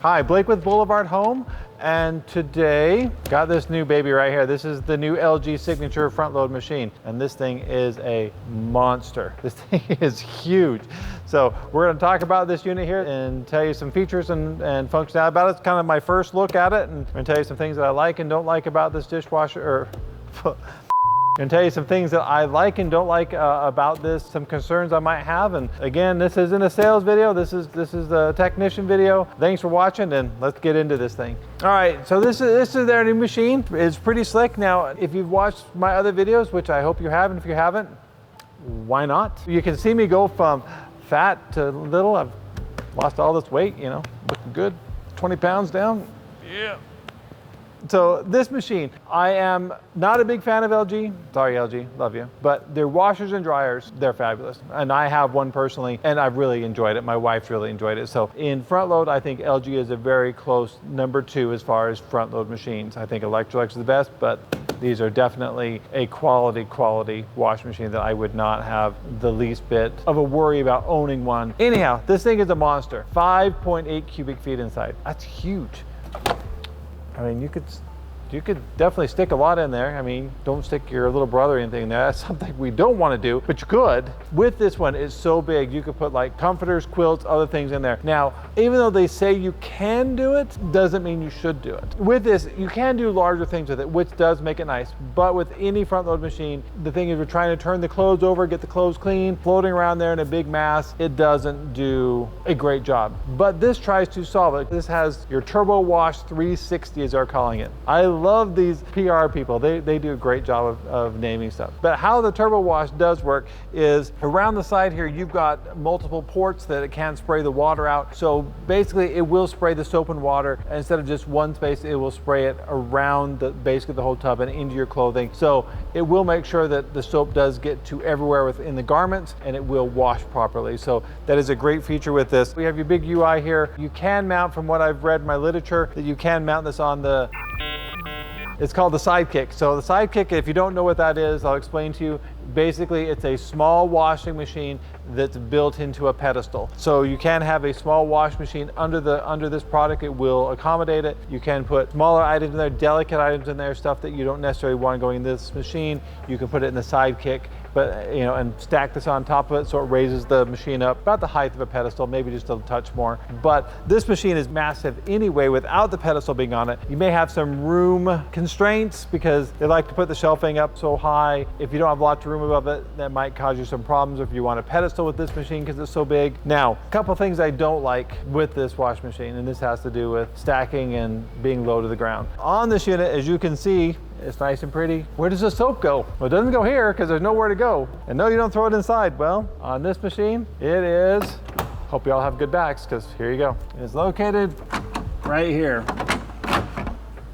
Hi, Blake with BlvdHome, and today got this new baby right here. This is the new LG Signature front load machine, and this thing is a monster. This thing is huge. So we're going to talk about this unit here and tell you some features and functionality about it. It's kind of my first look at it, and I'm going to tell you some things that I like and don't like about this dishwasher, and tell you some things that I like and don't like about this, some concerns I might have. And again, this isn't a sales video, this is the technician video. Thanks for watching, and let's get into this thing. All right, so this is their new machine. It's pretty slick. Now, if you've watched my other videos, which I hope you have, and if you haven't, why not? You can see me go from fat to little. I've lost all this weight, you know, looking good, 20 pounds down, yeah. So this machine, I am not a big fan of LG. Sorry, LG, love you. But their washers and dryers, they're fabulous. And I have one personally, and I've really enjoyed it. My wife's really enjoyed it. So in front load, I think LG is a very close number 2 as far as front load machines. I think Electrolux is the best, but these are definitely a quality wash machine that I would not have the least bit of a worry about owning one. Anyhow, this thing is a monster. 5.8 cubic feet inside. That's huge. I mean, you could definitely stick a lot in there. I mean, don't stick your little brother or anything in there. That's something we don't want to do, but you could. With this one, it's so big, you could put like comforters, quilts, other things in there. Now, even though they say you can do it, doesn't mean you should do it. With this, you can do larger things with it, which does make it nice. But with any front load machine, the thing is we're trying to turn the clothes over, get the clothes clean, floating around there in a big mass. It doesn't do a great job. But this tries to solve it. This has your Turbo Wash 360, as they're calling it. I love these PR people. They do a great job of naming stuff. But how the Turbo Wash does work is around the side here, you've got multiple ports that it can spray the water out. So basically it will spray the soap and water. Instead of just one space, it will spray it around basically the whole tub and into your clothing. So it will make sure that the soap does get to everywhere within the garments, and it will wash properly. So that is a great feature with this. We have your big UI here. You can mount, from what I've read in my literature, that you can mount this on the, it's called the sidekick. So the sidekick, if you don't know what that is, I'll explain to you. Basically, it's a small washing machine that's built into a pedestal. So you can have a small wash machine under this product. It will accommodate it. You can put smaller items in there, delicate items in there, stuff that you don't necessarily want going in this machine. You can put it in the sidekick, but you know, and stack this on top of it so it raises the machine up about the height of a pedestal, maybe just a touch more. But this machine is massive anyway without the pedestal being on it. You may have some room constraints because they like to put the shelving up so high. If you don't have lots of room above it, that might cause you some problems if you want a pedestal with this machine because it's so big. Now, a couple things I don't like with this wash machine, and this has to do with stacking and being low to the ground. On this unit, as you can see, it's nice and pretty. Where does the soap go? Well, it doesn't go here because there's nowhere to go. And no, you don't throw it inside. Well, on this machine, it is, hope you all have good backs because here you go. It's located right here.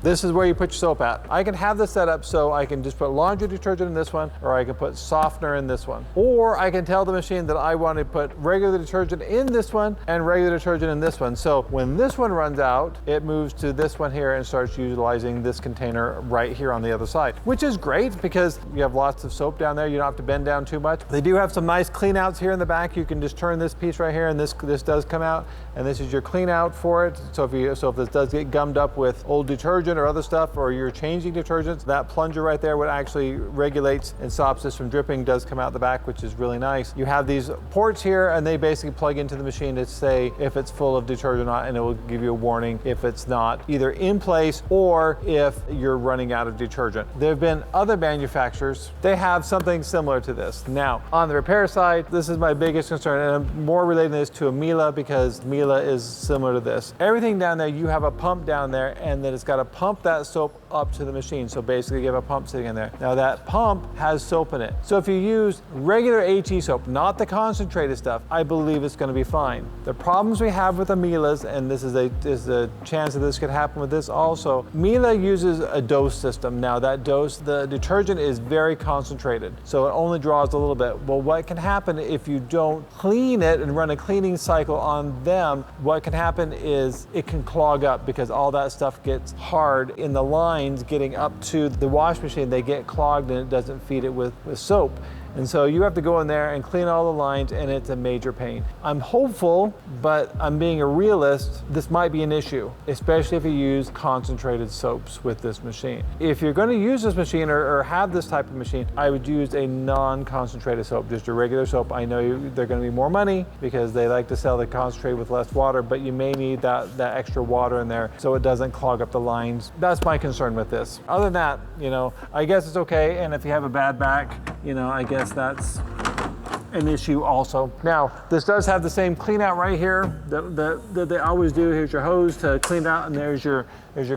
This is where you put your soap at. I can have this set up so I can just put laundry detergent in this one, or I can put softener in this one. Or I can tell the machine that I want to put regular detergent in this one and regular detergent in this one. So when this one runs out, it moves to this one here and starts utilizing this container right here on the other side, which is great because you have lots of soap down there. You don't have to bend down too much. They do have some nice clean outs here in the back. You can just turn this piece right here and this does come out, and this is your clean out for it. So if this does get gummed up with old detergent or other stuff, or you're changing detergents, that plunger right there would actually regulates and stops this from dripping, does come out the back, which is really nice. You have these ports here, and they basically plug into the machine to say if it's full of detergent or not, and it will give you a warning if it's not either in place or if you're running out of detergent. There have been other manufacturers, they have something similar to this. Now, on the repair side, this is my biggest concern, and I'm more relating this to a Miele because Miele is similar to this. Everything down there, you have a pump down there, and then it's got to pump that soap up to the machine. So basically you have a pump sitting in there. Now that pump has soap in it. So if you use regular HE soap, not the concentrated stuff, I believe it's going to be fine. The problems we have with the Miele's, and this is a chance that this could happen with this also, Miele uses a dose system. Now that dose, the detergent is very concentrated. So it only draws a little bit. Well, what can happen if you don't clean it and run a cleaning cycle on them, what can happen is it can clog up because all that stuff gets hard in the lines getting up to the wash machine. They get clogged and it doesn't feed it with soap. And so you have to go in there and clean all the lines, and it's a major pain. I'm hopeful, but I'm being a realist, this might be an issue, especially if you use concentrated soaps with this machine. If you're going to use this machine or have this type of machine, I would use a non-concentrated soap, just a regular soap. I know they're going to be more money because they like to sell the concentrate with less water, but you may need that extra water in there so it doesn't clog up the lines. That's my concern with this. Other than that, you know, I guess it's okay. And if you have a bad back, you know, I guess that's an issue also. Now, this does have the same clean out right here that they always do. Here's your hose to clean out, and there's your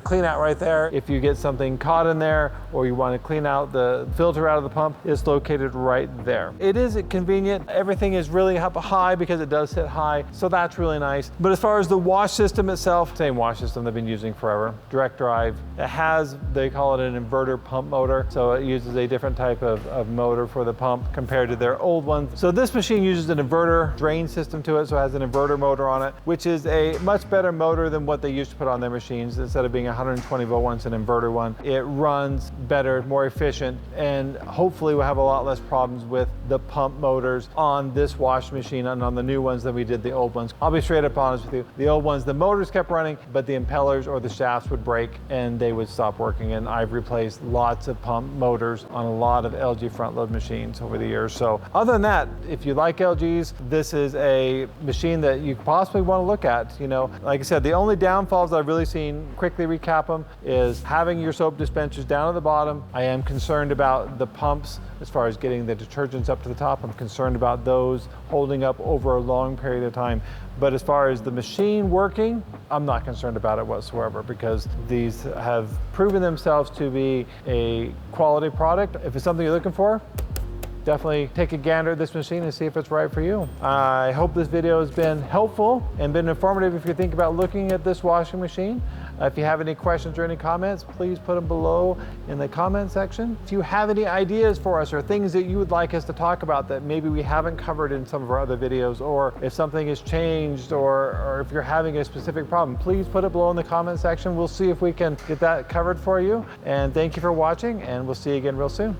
clean out right there. If you get something caught in there or you want to clean out the filter out of the pump, it's located right there. It is convenient. Everything is really up high because it does sit high, so that's really nice. But as far as the wash system itself, same wash system they've been using forever, direct drive. It has, they call it an inverter pump motor, so it uses a different type of motor for the pump compared to their old ones. So this machine uses an inverter drain system to it, so it has an inverter motor on it, which is a much better motor than what they used to put on their machines. Instead of being 120 volt one, it's an inverter one. It runs better, more efficient, and hopefully we'll have a lot less problems with the pump motors on this wash machine and on the new ones than we did the old ones. I'll be straight up honest with you. The old ones, the motors kept running, but the impellers or the shafts would break and they would stop working. And I've replaced lots of pump motors on a lot of LG front load machines over the years. So other than that, if you like LGs, this is a machine that you possibly want to look at. You know, like I said, the only downfalls I've really seen, quickly recap them, is having your soap dispensers down at the bottom. I am concerned about the pumps as far as getting the detergents up to the top. I'm concerned about those holding up over a long period of time. But as far as the machine working, I'm not concerned about it whatsoever because these have proven themselves to be a quality product. If it's something you're looking for, definitely take a gander at this machine and see if it's right for you. I hope this video has been helpful and been informative if you think about looking at this washing machine. If you have any questions or any comments, please put them below in the comment section. If you have any ideas for us or things that you would like us to talk about that maybe we haven't covered in some of our other videos, or if something has changed, or if you're having a specific problem, please put it below in the comment section. We'll see if we can get that covered for you. And thank you for watching, and we'll see you again real soon.